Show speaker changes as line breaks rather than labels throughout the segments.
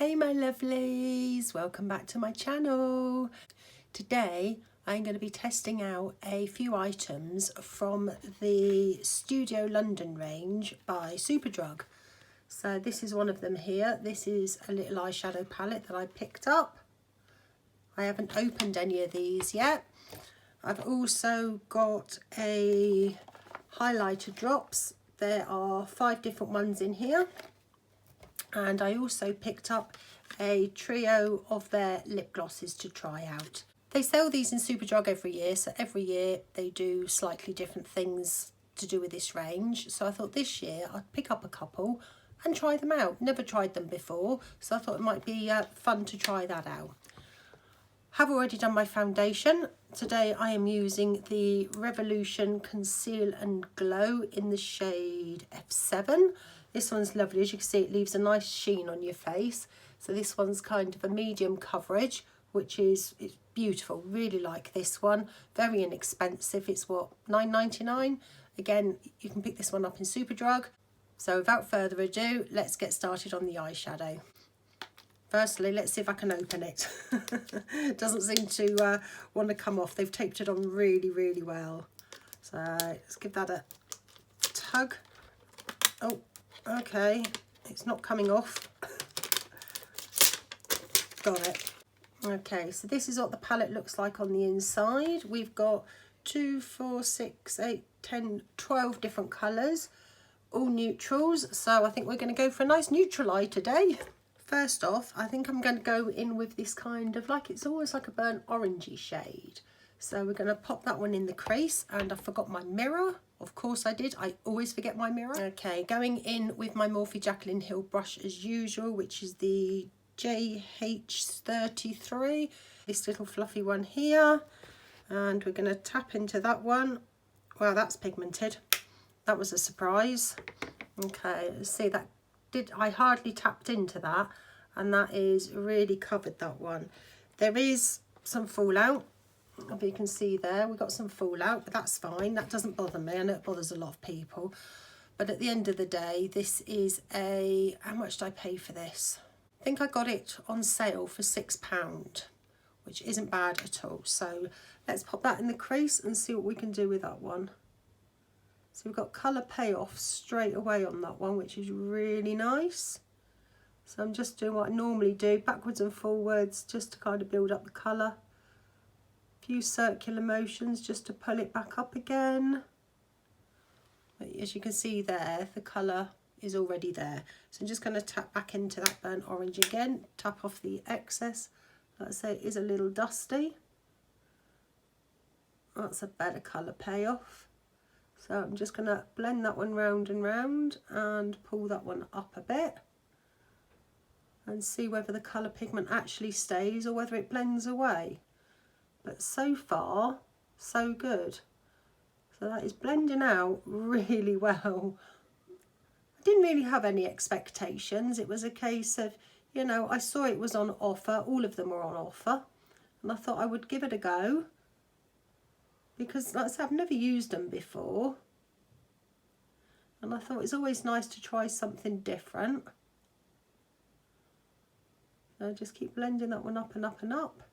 Hey my lovelies, welcome back to my channel. Today I'm going to be testing out a few items from the Studio London range by Superdrug. So this is one of them here. This is a little eyeshadow palette that I picked up. I haven't opened any of these yet. I've also got a highlighter drops. There are 5 different ones in here. And I also picked up a trio of their lip glosses to try out. They sell these in Superdrug every year, so every year they do slightly different things to do with this range. So I thought this year I'd pick up a couple and try them out. Never tried them before, so I thought it might be fun to try that out. Have already done my foundation. Today I am using the Revolution Conceal and Glow in the shade F7. This one's lovely. As you can see, it leaves a nice sheen on your face. So this one's kind of a medium coverage, which is it's beautiful. Really like this one. Very inexpensive. It's what, $9.99? Again, you can pick this one up in Superdrug. So without further ado, let's get started on the eyeshadow. Firstly, let's see if I can open it. It doesn't seem to want to come off. They've taped it on really, really well. So let's give that a tug. Oh, okay. It's not coming off. Got it. Okay, so this is what the palette looks like on the inside. We've got 2, 4, 6, 8, 10, 12 different colours, all neutrals. So I think we're going to go for a nice neutral eye today. First off, I think I'm going to go in with this kind of it's almost like a burnt orangey shade. So we're going to pop that one in the crease, and I forgot my mirror. Of course I did. I always forget my mirror. Okay, going in with my Morphe Jaclyn Hill brush as usual, which is the JH33. This little fluffy one here. And we're going to tap into that one. Wow, that's pigmented. That was a surprise. Okay, let's see that. I hardly tapped into that, and that is really covered that one. There is some fallout, if you can see there. We've got some fallout, but that's fine. That doesn't bother me. I know it bothers a lot of people, but at the end of the day, this is a, how much did I pay for this? I think I got it on sale for £6, which isn't bad at all. So let's pop that in the crease and see what we can do with that one. So we've got colour payoff straight away on that one, which is really nice. So I'm just doing what I normally do, backwards and forwards, just to kind of build up the colour. A few circular motions just to pull it back up again. But as you can see there, the colour is already there. So I'm just going to tap back into that burnt orange again, tap off the excess. Like I say, it is a little dusty. That's a better colour payoff. So I'm just going to blend that one round and round and pull that one up a bit and see whether the colour pigment actually stays or whether it blends away. But so far, so good. So that is blending out really well. I didn't really have any expectations. It was a case of, you know, I saw it was on offer. All of them were on offer. And I thought I would give it a go. Because, like I said, I've never used them before. And I thought it's always nice to try something different. So I just keep blending that one up and up and up.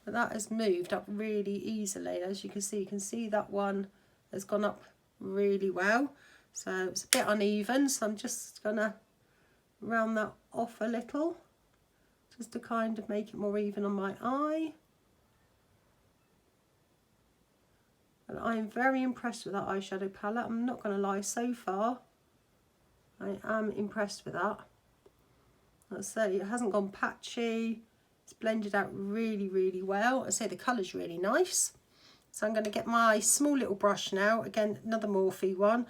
But that has moved up really easily. As you can see that one has gone up really well. So it's a bit uneven, so I'm just going to round that off a little. Just to kind of make it more even on my eye. And I'm very impressed with that eyeshadow palette. I'm not going to lie, so far I am impressed with that. Let's say it hasn't gone patchy. It's blended out really, really well. I say the colour's really nice. So I'm going to get my small little brush now. Again, another Morphe one.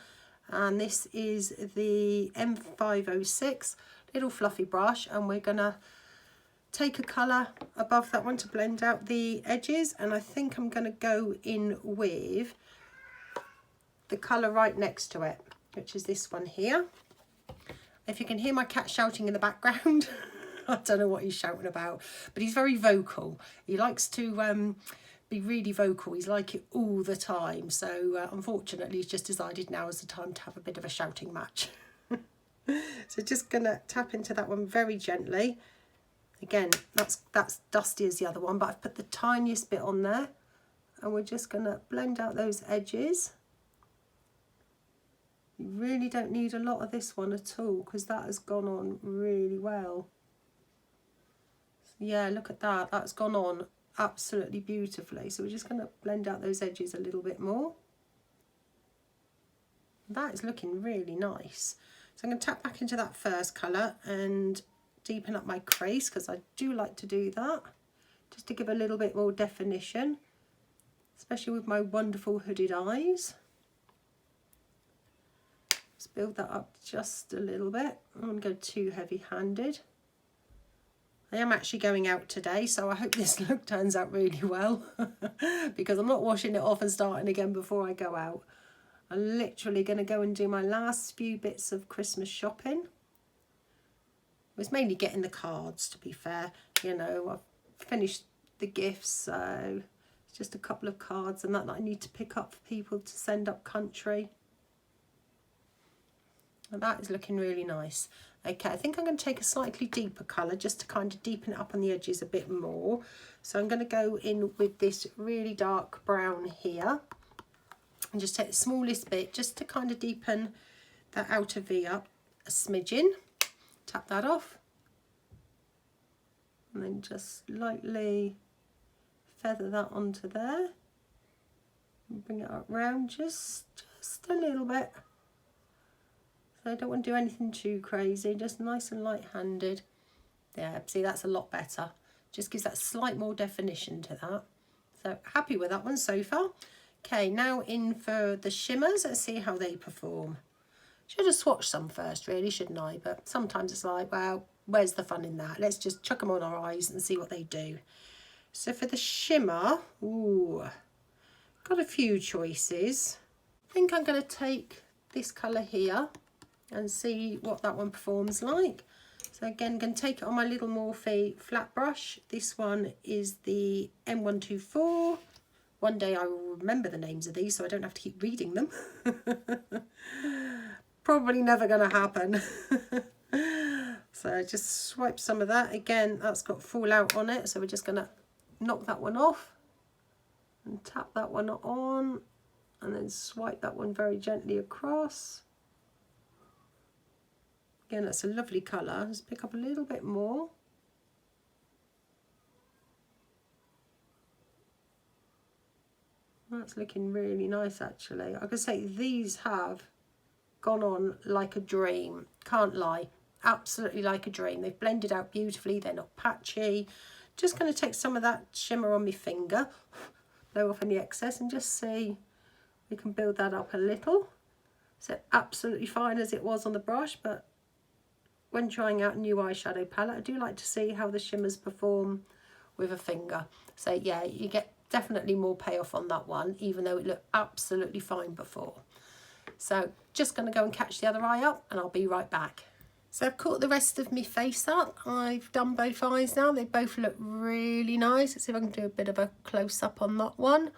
And this is the M506 little fluffy brush. And we're going to take a colour above that one to blend out the edges, and I think I'm going to go in with the colour right next to it, which is this one here. If you can hear my cat shouting in the background, I don't know what he's shouting about, but he's very vocal. He likes to be really vocal. He's like it all the time, so unfortunately he's just decided now is the time to have a bit of a shouting match. So just gonna tap into that one very gently. Again, that's dusty as the other one, but I've put the tiniest bit on there, and we're just gonna blend out those edges. You really don't need a lot of this one at all because that has gone on really well. Yeah, look at that, that's gone on absolutely beautifully. So we're just going to blend out those edges a little bit more. That is looking really nice. So I'm going to tap back into that first colour and deepen up my crease, because I do like to do that, just to give a little bit more definition, especially with my wonderful hooded eyes. Let's build that up just a little bit. I don't want to go too heavy-handed. I am actually going out today, so I hope this look turns out really well because I'm not washing it off and starting again before I go out. I'm literally going to go and do my last few bits of Christmas shopping. It was mainly getting the cards, to be fair. You know, I've finished the gifts, so it's just a couple of cards and that I need to pick up for people to send up country. And that is looking really nice. Okay, I think I'm going to take a slightly deeper colour just to kind of deepen it up on the edges a bit more. So I'm going to go in with this really dark brown here and just take the smallest bit just to kind of deepen that outer V up a smidgen. Tap that off and then just lightly feather that onto there and bring it up round just a little bit. So I don't want to do anything too crazy, just nice and light-handed. Yeah, see, that's a lot better. Just gives that slight more definition to that. So happy with that one so far. Okay, now in for the shimmers. Let's see how they perform. Should have swatched some first, really, shouldn't I? But sometimes it's like, well, where's the fun in that? Let's just chuck them on our eyes and see what they do. So for the shimmer, ooh, got a few choices. I think I'm going to take this colour here and see what that one performs like. So again, I'm going to take it on my little Morphe flat brush. This one is the M124. One day I will remember the names of these so I don't have to keep reading them. Probably never going to happen. So just swipe some of that. Again, that's got fallout on it, so we're just going to knock that one off and tap that one on and then swipe that one very gently across. Again, that's a lovely colour. Let's pick up a little bit more. That's looking really nice, actually. I could say these have gone on like a dream. Can't lie. Absolutely like a dream. They've blended out beautifully. They're not patchy. Just going to take some of that shimmer on my finger, blow off any excess and just see we can build that up a little. So absolutely fine as it was on the brush, but when trying out a new eyeshadow palette, I do like to see how the shimmers perform with a finger. So yeah, you get definitely more payoff on that one, even though it looked absolutely fine before. So just going to go and catch the other eye up and I'll be right back. So I've caught the rest of my face up. I've done both eyes now. They both look really nice. Let's see if I can do a bit of a close-up on that one.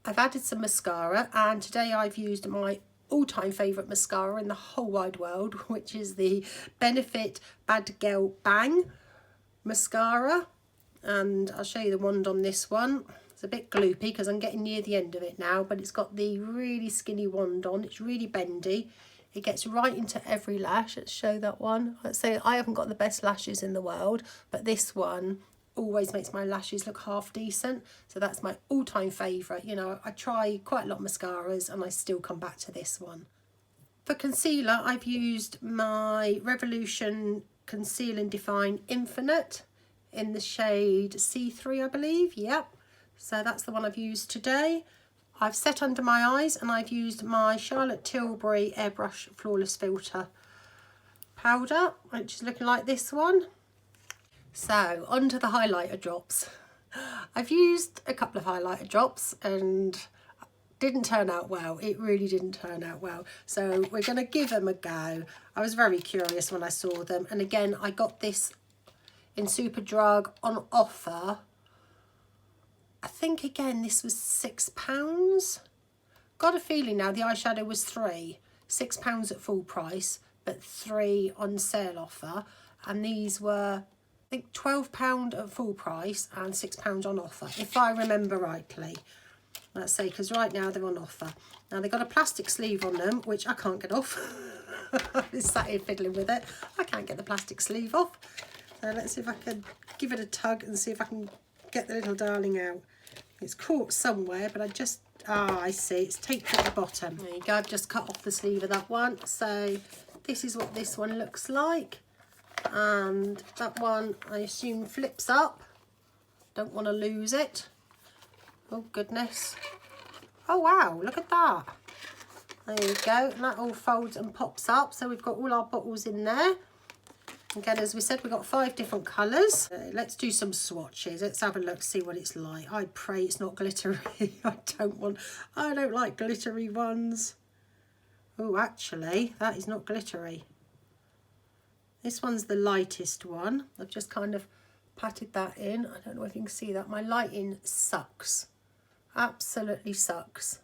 I've added some mascara, and today I've used my all-time favourite mascara in the whole wide world, which is the Benefit Bad Girl Bang mascara. And I'll show you the wand on this one. It's a bit gloopy because I'm getting near the end of it now, but it's got the really skinny wand on. It's really bendy. It gets right into every lash. Let's show that one. Let's say I haven't got the best lashes in the world, but this one always makes my lashes look half decent. So that's my all-time favourite. You know, I try quite a lot of mascaras and I still come back to this one. For concealer, I've used my Revolution Conceal and Define Infinite in the shade C3, I believe. Yep. So that's the one I've used today. I've set under my eyes and I've used my Charlotte Tilbury Airbrush Flawless Filter powder, which is looking like this one. So onto the highlighter drops. I've used a couple of highlighter drops and didn't turn out well. It really didn't turn out well. So we're going to give them a go. I was very curious when I saw them. And again, I got this in Superdrug on offer. I think again this was £6. Got a feeling now the eyeshadow was £3. £6 at full price. but 3 on sale offer, and these were, I think, £12 at full price and £6 on offer, if I remember rightly. Let's say, because right now they're on offer. Now they've got a plastic sleeve on them, which I can't get off. I sat here fiddling with it. I can't get the plastic sleeve off. So let's see if I can give it a tug and see if I can get the little darling out. It's caught somewhere, but I see, it's taped at the bottom. There you go, I've just cut off the sleeve of that one. So this is what this one looks like. And that one, I assume, flips up. Don't want to lose it. Oh goodness. Oh wow, look at that. There you go, and that all folds and pops up. So we've got all our bottles in there. Again, as we said, we've got 5 different colours. Let's do some swatches. Let's have a look, see what it's like. I pray it's not glittery. I don't like glittery ones. Oh, actually, that is not glittery. This one's the lightest one. I've just kind of patted that in. I don't know if you can see that. My lighting sucks. Absolutely sucks.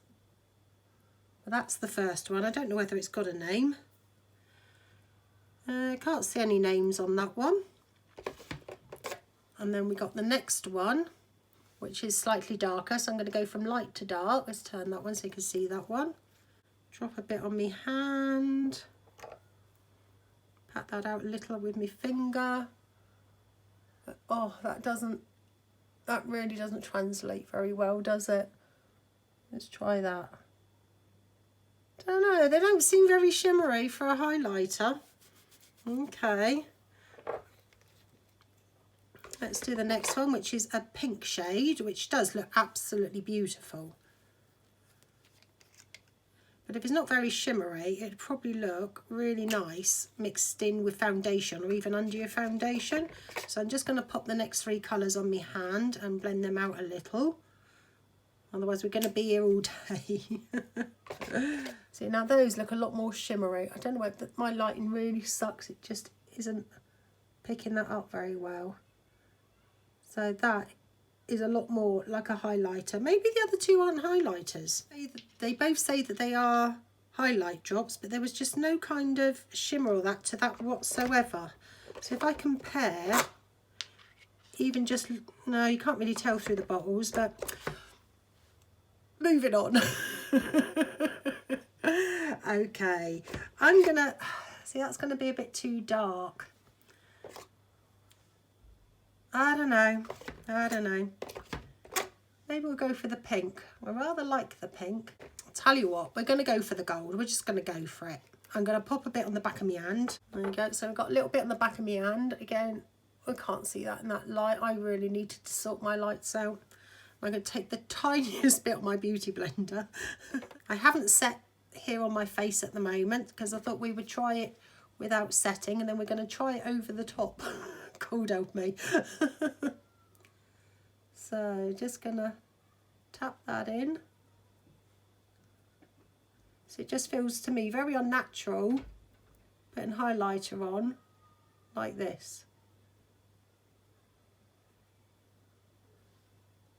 But that's the first one. I don't know whether it's got a name. I can't see any names on that one. And then we got the next one, which is slightly darker. So I'm going to go from light to dark. Let's turn that one so you can see that one. Drop a bit on my hand. Pat that out a little with my finger. But, oh, that really doesn't translate very well, does it? Let's try that. Don't know, they don't seem very shimmery for a highlighter. Okay. Let's do the next one, which is a pink shade, which does look absolutely beautiful. But if it's not very shimmery, it'd probably look really nice mixed in with foundation or even under your foundation. So I'm just going to pop the next 3 colours on my hand and blend them out a little. Otherwise we're going to be here all day. See, now those look a lot more shimmery. I don't know whether my lighting really sucks. It just isn't picking that up very well. So that is a lot more like a highlighter. Maybe the other 2 aren't highlighters. They both say that they are highlight drops, but there was just no kind of shimmer or that to that whatsoever. So if I compare, even just, no, you can't really tell through the bottles, but moving on. Okay, I'm gonna, see, that's gonna be a bit too dark. I don't know. Maybe we'll go for the pink. I rather like the pink. I'll tell you what, we're going to go for the gold. We're just going to go for it. I'm going to pop a bit on the back of my hand. There we go. So I've got a little bit on the back of my hand. Again, I can't see that in that light. I really needed to sort my lights out. I'm going to take the tiniest bit of my beauty blender. I haven't set here on my face at the moment because I thought we would try it without setting, and then we're going to try it over the top. God help me. So just gonna tap that in. So it just feels to me very unnatural putting highlighter on like this.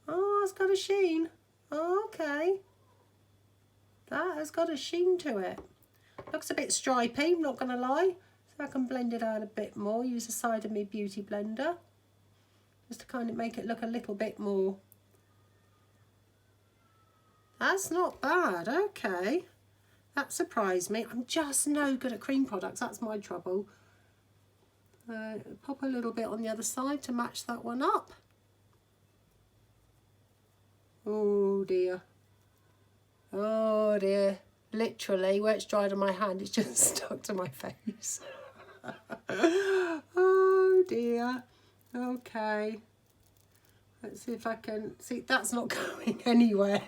Oh, it's got a sheen. Oh, okay. That has got a sheen to it. Looks a bit stripy, I'm not gonna lie. So I can blend it out a bit more, use the side of my beauty blender, just to kind of make it look a little bit more. That's not bad, okay. That surprised me. I'm just no good at cream products, that's my trouble. Pop a little bit on the other side to match that one up. Oh dear. Oh dear. Literally, where it's dried on my hand, it's just stuck to my face. Oh dear. Okay. Let's see if I can see. That's not going anywhere.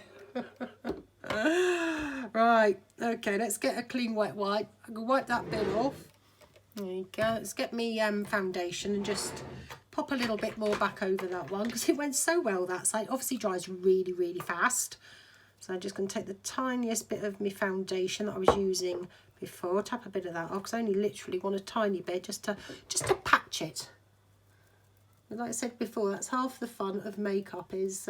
Right. Okay. Let's get a clean wet wipe. I can wipe that bit off. There you go. Let's get me foundation and just pop a little bit more back over that one because it went so well that side. Obviously dries really, really fast. So I'm just going to take the tiniest bit of my foundation that I was using before, tap a bit of that off because I only literally want a tiny bit just to patch it. And like I said before, that's half the fun of makeup is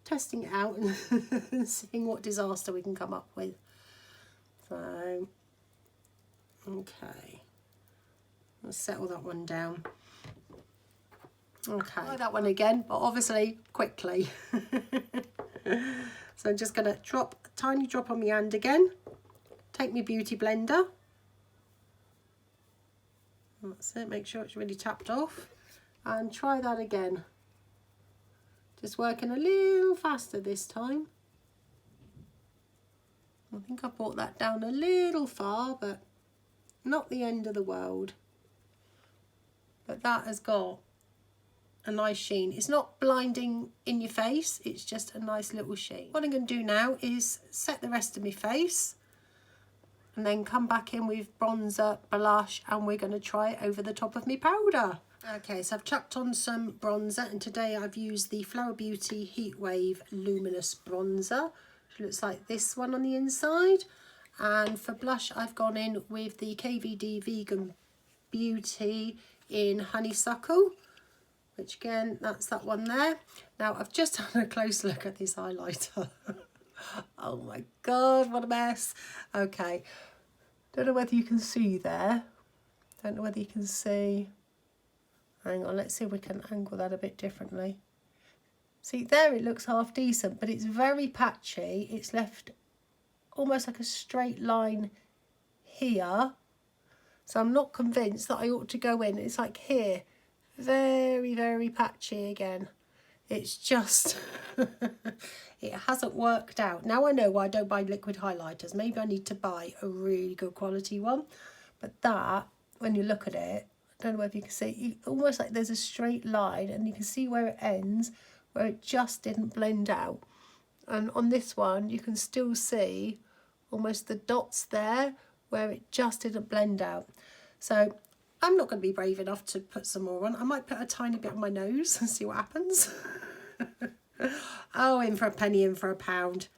testing it out and seeing what disaster we can come up with. So Okay, let's settle that one down. Okay, try that one again, but obviously quickly. So I'm just going to drop a tiny drop on my hand again. Take my beauty blender. That's it, make sure it's really tapped off. And try that again. Just working a little faster this time. I think I brought that down a little far, but not the end of the world. But that has got a nice sheen. It's not blinding in your face, it's just a nice little sheen. What I'm going to do now is set the rest of my face and then come back in with bronzer, blush, and we're going to try it over the top of my powder. Okay, so I've chucked on some bronzer, and today I've used the Flower Beauty Heatwave Luminous Bronzer. Looks like this one on the inside. And for blush, I've gone in with the KVD Vegan Beauty in Honeysuckle, which again, that's that one there. Now I've just had a close look at this highlighter. Oh my god, what a mess. Okay, don't know whether you can see there. Don't know whether you can see. Hang on, let's see if we can angle that a bit differently. See, there it looks half decent, but it's very patchy. It's left almost like a straight line here. So I'm not convinced that I ought to go in. It's like here, very, very patchy again. It's just, it hasn't worked out. Now I know why I don't buy liquid highlighters. Maybe I need to buy a really good quality one. But that, when you look at it, I don't know whether you can see, almost like there's a straight line and you can see where it ends, where it just didn't blend out. And on this one you can still see almost the dots there where it just didn't blend out. So I'm not going to be brave enough to put some more on. I might put a tiny bit on my nose and see what happens. Oh, in for a penny, in for a pound.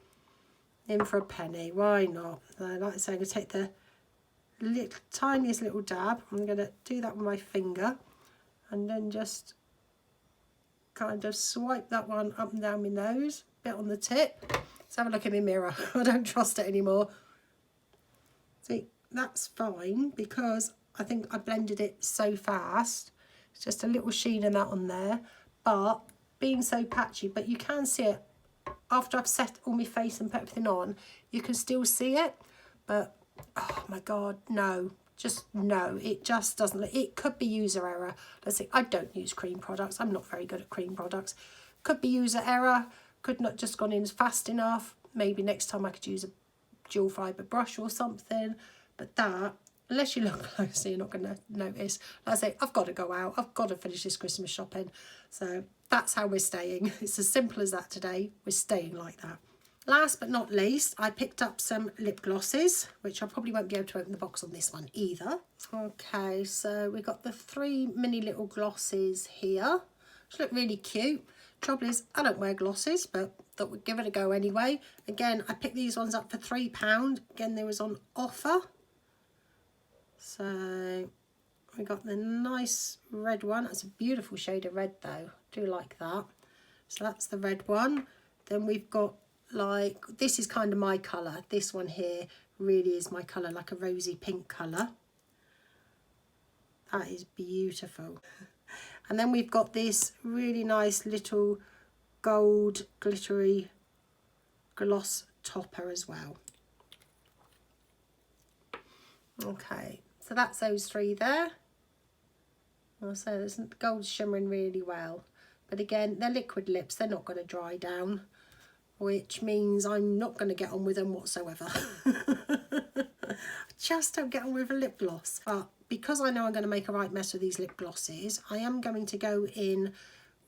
In for a penny, why not? Like I say, I'm going to take the tiniest little dab. I'm going to do that with my finger and then just kind of swipe that one up and down my nose, bit on the tip. Let's have a look in my mirror. I don't trust it anymore. See, that's fine because I think I blended it so fast. It's just a little sheen in that on there, but being so patchy, but you can see it after I've set all my face and put everything on, you can still see it, but oh my god, no. Just no, it just doesn't. It could be user error. Let's see, I don't use cream products. I'm not very good at cream products. Could be user error. Could not just gone in fast enough. Maybe next time I could use a dual fibre brush or something. But that, unless you look closely, you're not going to notice. Like I say, I've got to go out. I've got to finish this Christmas shopping. So that's how we're staying. It's as simple as that today. We're staying like that. Last but not least, I picked up some lip glosses, which I probably won't be able to open the box on this one either. Okay, so we've got the 3 mini little glosses here, which look really cute. Trouble is, I don't wear glosses, but thought we'd give it a go anyway. Again, I picked these ones up for £3. Again, they was on offer. So we got the nice red one. That's a beautiful shade of red though. I do like that. So that's the red one. Then we've got, like, this is kind of my colour. This one here really is my colour, like a rosy pink colour. That is beautiful. And then we've got this really nice little gold glittery gloss topper as well. Okay, so that's those 3 there. Also, this gold's shimmering really well. But again, they're liquid lips. They're not going to dry down, which means I'm not going to get on with them whatsoever. I just don't get on with a lip gloss. But because I know I'm going to make a right mess with these lip glosses, I am going to go in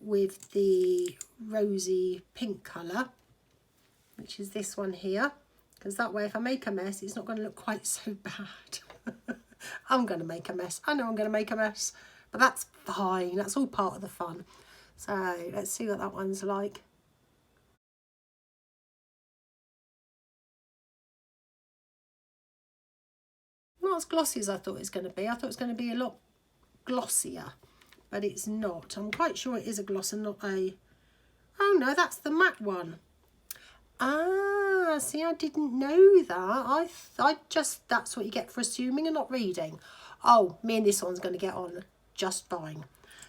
with the rosy pink colour, which is this one here, because that way if I make a mess, it's not going to look quite so bad. I'm going to make a mess. I know I'm going to make a mess, but that's fine. That's all part of the fun. So let's see what that one's like. Not as glossy as I thought it was going to be. I thought it was going to be a lot glossier, but it's not. I'm quite sure it is a gloss and not a... Oh no, that's the matte one. Ah, Ah, see, I didn't know that. I just, that's what you get for assuming and not reading. Oh, me and this one's going to get on just fine.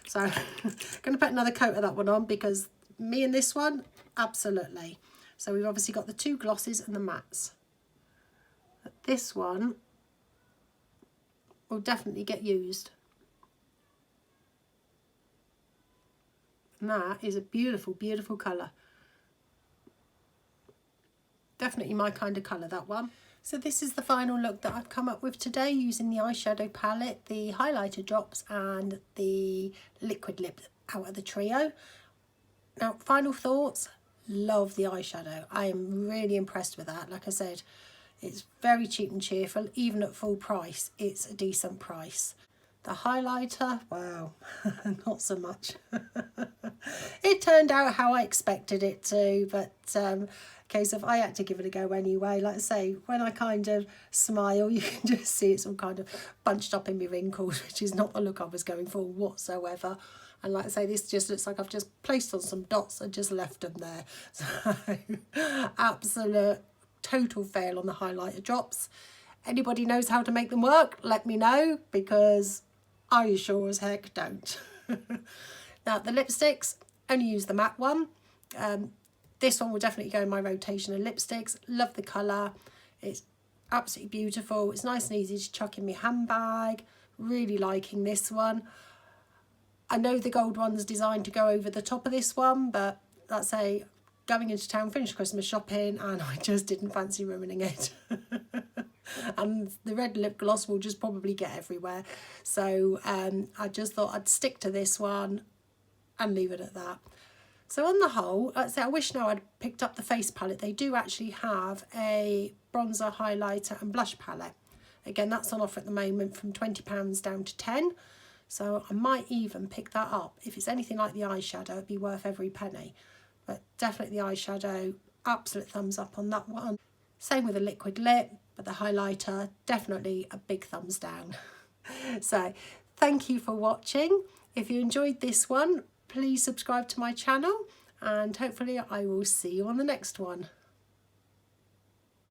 So I'm going to put another coat of that one on because me and this one, absolutely. So we've obviously got the 2 glosses and the mattes. But this one will definitely get used. And that is a beautiful, beautiful colour. Definitely my kind of colour, that one. So this is the final look that I've come up with today using the eyeshadow palette, the highlighter drops and the liquid lip out of the trio. Now, final thoughts, love the eyeshadow. I am really impressed with that. Like I said, it's very cheap and cheerful, even at full price, it's a decent price. The highlighter, wow, not so much. It turned out how I expected it to, but case of I had to give it a go anyway. Like I say, when I kind of smile, you can just see it's all kind of bunched up in my wrinkles, which is not the look I was going for whatsoever. And like I say, this just looks like I've just placed on some dots and just left them there. So absolute total fail on the highlighter drops. Anybody knows how to make them work, let me know, because I sure as heck don't. Now the lipsticks, only use the matte one. This one will definitely go in my rotation of lipsticks. Love the colour. It's absolutely beautiful. It's nice and easy to chuck in my handbag. Really liking this one. I know the gold one's designed to go over the top of this one, but let's say going into town, finished Christmas shopping, and I just didn't fancy ruining it. And the red lip gloss will just probably get everywhere. So I just thought I'd stick to this one and leave it at that. So on the whole, let's say I wish now I'd picked up the face palette. They do actually have a bronzer, highlighter and blush palette. Again, that's on offer at the moment from £20 down to 10. So I might even pick that up. If it's anything like the eyeshadow, it'd be worth every penny. But definitely the eyeshadow, absolute thumbs up on that one. Same with the liquid lip, but the highlighter, definitely a big thumbs down. So thank you for watching. If you enjoyed this one, please subscribe to my channel and hopefully I will see you on the next one.